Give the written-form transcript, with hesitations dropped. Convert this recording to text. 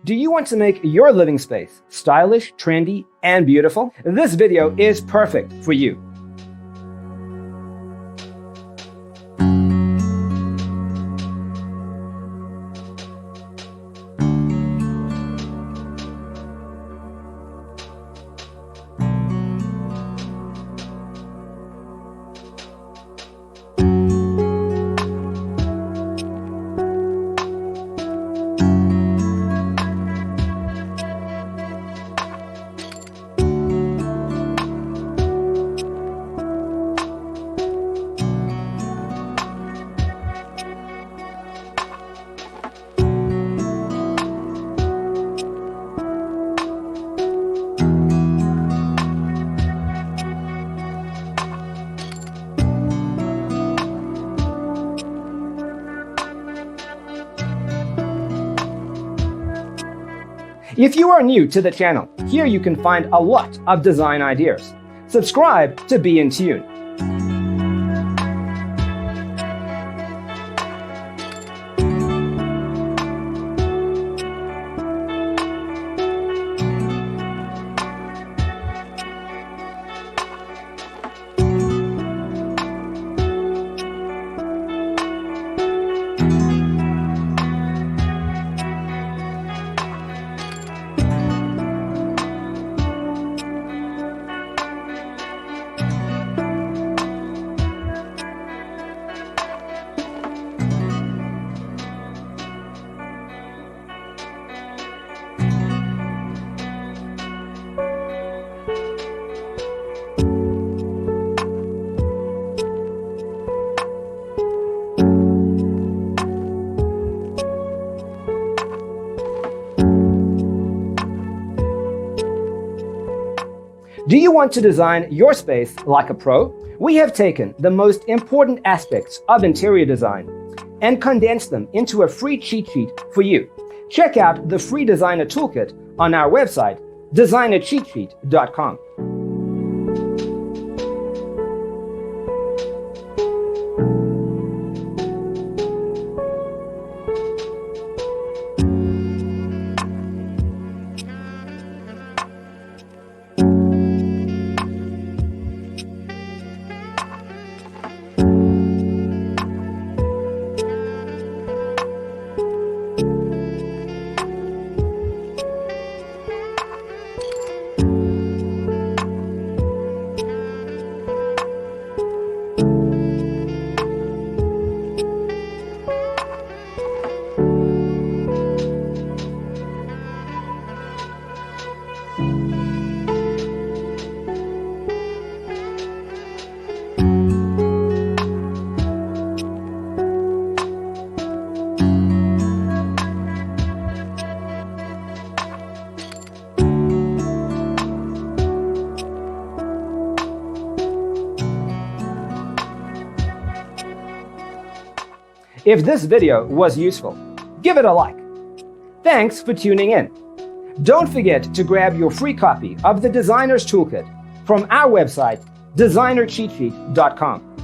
Do you want to make your living space stylish, trendy, and beautiful? This video is perfect for you. If you are new to the channel, here you can find a lot of design ideas. Subscribe to be in tune. Do you want to design your space like a pro? We have taken the most important aspects of interior design and condensed them into a free cheat sheet for you. Check out the free designer toolkit on our website, designercheatsheet.com. If this video was useful, give it a like. Thanks for tuning in. Don't forget to grab your free copy of the Designer's Toolkit from our website, designercheatsheet.com.